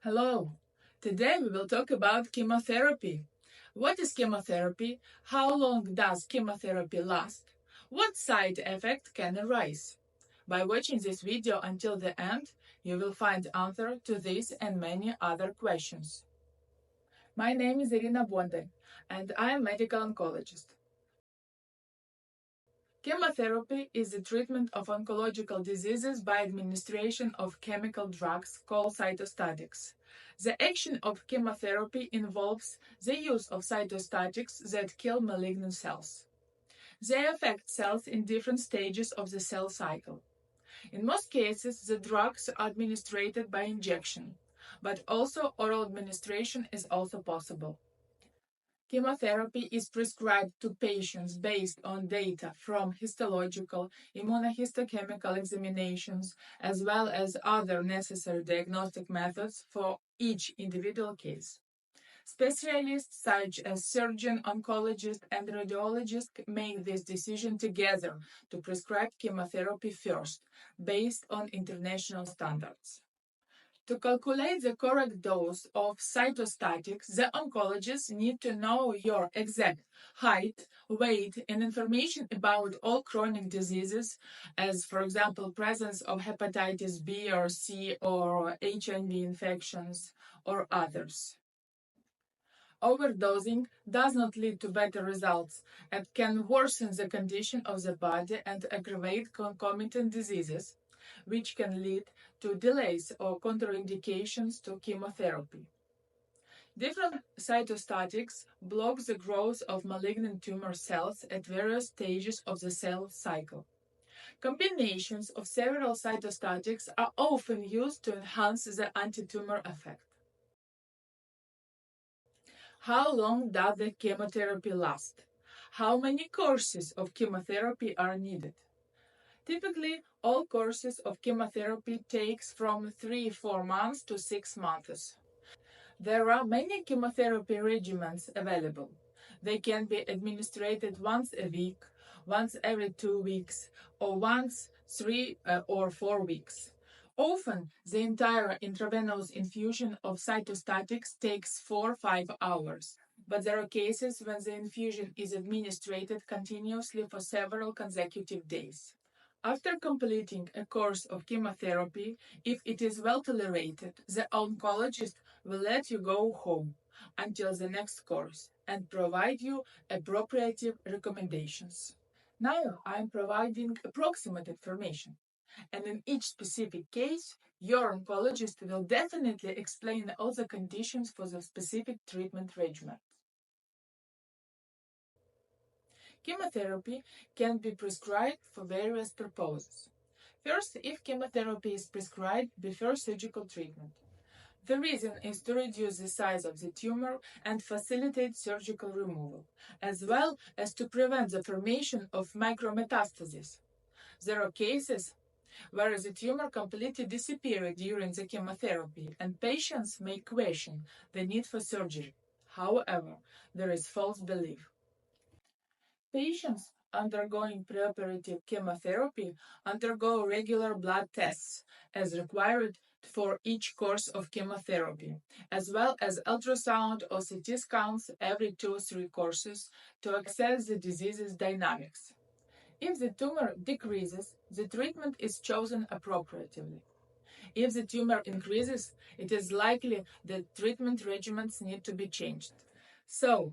Hello. Today we will talk about chemotherapy. What is chemotherapy? How long does chemotherapy last? What side effects can arise? By watching this video until the end, you will find answer to this and many other questions. My name is Irina Bondar, and I am medical oncologist. Chemotherapy is the treatment of oncological diseases by administration of chemical drugs called cytostatics. The action of chemotherapy involves the use of cytostatics that kill malignant cells. They affect cells in different stages of the cell cycle. In most cases, the drugs are administered by injection, but also oral administration is also possible. Chemotherapy is prescribed to patients based on data from histological, immunohistochemical examinations, as well as other necessary diagnostic methods for each individual case. Specialists such as surgeon, oncologist, and radiologist make this decision together to prescribe chemotherapy first, based on international standards. To calculate the correct dose of cytostatics, the oncologists need to know your exact height, weight, and information about all chronic diseases, as, for example, presence of hepatitis B or C or HIV infections or others. Overdosing does not lead to better results and can worsen the condition of the body and aggravate concomitant diseases, which can lead to delays or contraindications to chemotherapy. Different cytostatics block the growth of malignant tumor cells at various stages of the cell cycle. Combinations of several cytostatics are often used to enhance the anti-tumor effect. How long does the chemotherapy last? How many courses of chemotherapy are needed? Typically, all courses of chemotherapy takes from 3-4 months to 6 months. There are many chemotherapy regimens available. They can be administered once a week, once every 2 weeks, or once 3 or 4 weeks. Often, the entire intravenous infusion of cytostatics takes 4-5 hours, but there are cases when the infusion is administered continuously for several consecutive days. After completing a course of chemotherapy, if it is well tolerated, the oncologist will let you go home until the next course and provide you appropriate recommendations. Now I am providing approximate information, and in each specific case, your oncologist will definitely explain all the conditions for the specific treatment regimen. Chemotherapy can be prescribed for various purposes. First, if chemotherapy is prescribed before surgical treatment. The reason is to reduce the size of the tumor and facilitate surgical removal, as well as to prevent the formation of micrometastases. There are cases where the tumor completely disappeared during the chemotherapy, and patients may question the need for surgery. However, there is false belief. Patients undergoing preoperative chemotherapy undergo regular blood tests as required for each course of chemotherapy, as well as ultrasound or CT scans every 2-3 courses to assess the disease's dynamics. If the tumor decreases, the treatment is chosen appropriately. If the tumor increases, it is likely that treatment regimens need to be changed. So,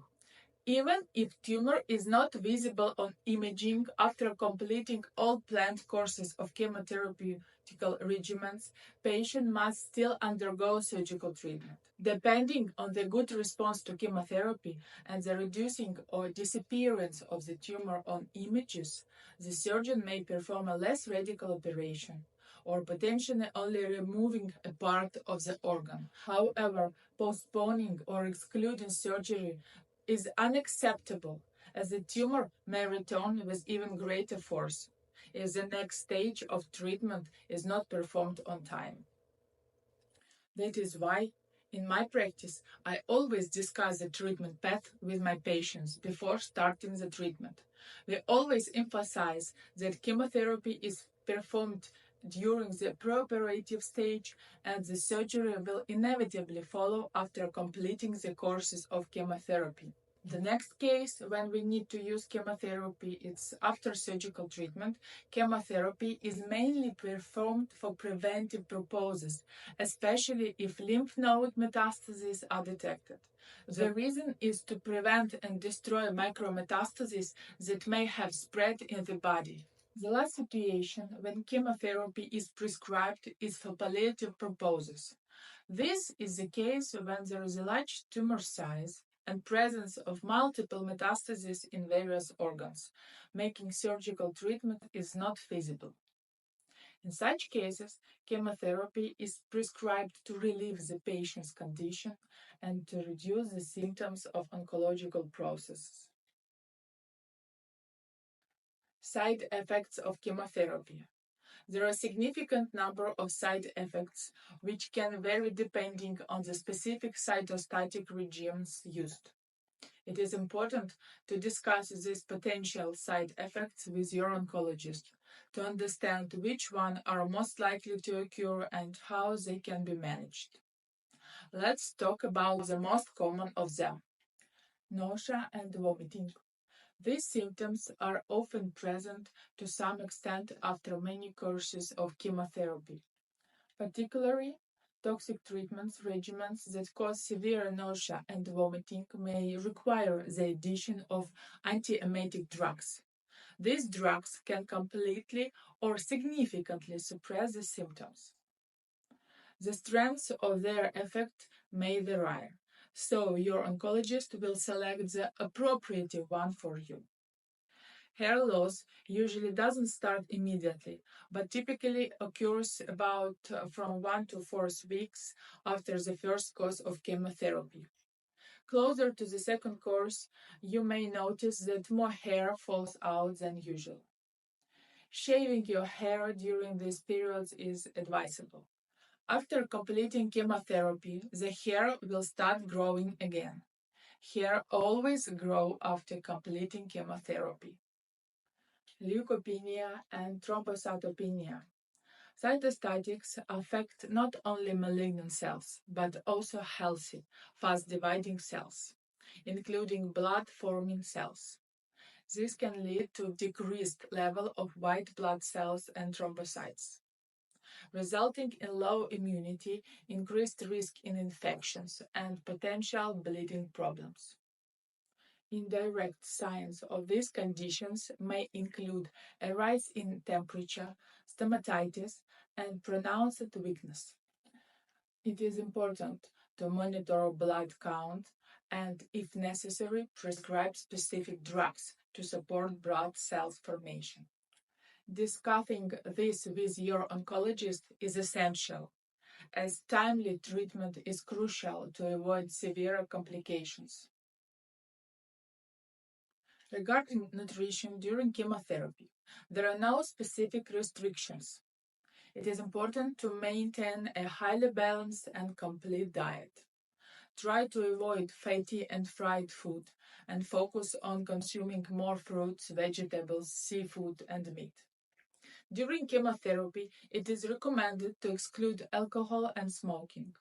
even if tumor is not visible on imaging after completing all planned courses of chemotherapeutical regimens, patient must still undergo surgical treatment. Depending on the good response to chemotherapy and the reducing or disappearance of the tumor on images, the surgeon may perform a less radical operation or potentially only removing a part of the organ. However, postponing or excluding surgery is unacceptable, as the tumor may return with even greater force if the next stage of treatment is not performed on time. That is why, in my practice, I always discuss the treatment path with my patients before starting the treatment. We always emphasize that chemotherapy is performed during the preoperative stage, and the surgery will inevitably follow after completing the courses of chemotherapy. The next case when we need to use chemotherapy is after surgical treatment. Chemotherapy is mainly performed for preventive purposes, especially if lymph node metastases are detected. The reason is to prevent and destroy micrometastases that may have spread in the body. The last situation when chemotherapy is prescribed is for palliative purposes. This is the case when there is a large tumor size and presence of multiple metastases in various organs, making surgical treatment is not feasible. In such cases, chemotherapy is prescribed to relieve the patient's condition and to reduce the symptoms of oncological processes. Side effects of chemotherapy. There are a significant number of side effects which can vary depending on the specific cytostatic regimes used. It is important to discuss these potential side effects with your oncologist to understand which ones are most likely to occur and how they can be managed. Let's talk about the most common of them: nausea and vomiting. These symptoms are often present to some extent after many courses of chemotherapy. Particularly, toxic treatment regimens that cause severe nausea and vomiting may require the addition of antiemetic drugs. These drugs can completely or significantly suppress the symptoms. The strength of their effect may vary, so your oncologist will select the appropriate one for you. Hair loss usually doesn't start immediately, but typically occurs about from 1 to 4 weeks after the first course of chemotherapy. Closer to the second course, you may notice that more hair falls out than usual. Shaving your hair during these periods is advisable. After completing chemotherapy, the hair will start growing again. Hair always grows after completing chemotherapy. Leukopenia and thrombocytopenia. Cytostatics affect not only malignant cells, but also healthy, fast-dividing cells, including blood-forming cells. This can lead to decreased level of white blood cells and thrombocytes, resulting in low immunity, increased risk in infections, and potential bleeding problems. Indirect signs of these conditions may include a rise in temperature, stomatitis, and pronounced weakness. It is important to monitor blood count and, if necessary, prescribe specific drugs to support blood cells formation. Discussing this with your oncologist is essential, as timely treatment is crucial to avoid severe complications. Regarding nutrition during chemotherapy, there are no specific restrictions. It is important to maintain a highly balanced and complete diet. Try to avoid fatty and fried food and focus on consuming more fruits, vegetables, seafood, and meat. During chemotherapy, it is recommended to exclude alcohol and smoking.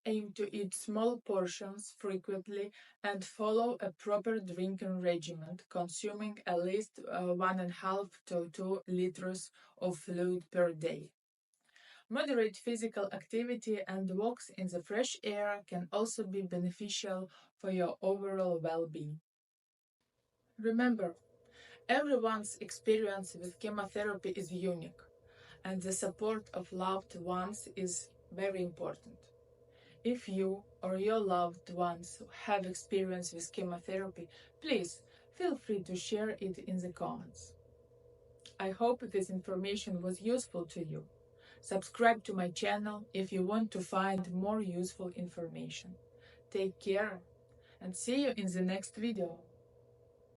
Aim to eat small portions frequently and follow a proper drinking regimen, consuming at least 1.5 to 2 liters of fluid per day. Moderate physical activity and walks in the fresh air can also be beneficial for your overall well-being. Remember, everyone's experience with chemotherapy is unique, and the support of loved ones is very important. If you or your loved ones have experience with chemotherapy, please feel free to share it in the comments. I hope this information was useful to you. Subscribe to my channel if you want to find more useful information. Take care and see you in the next video.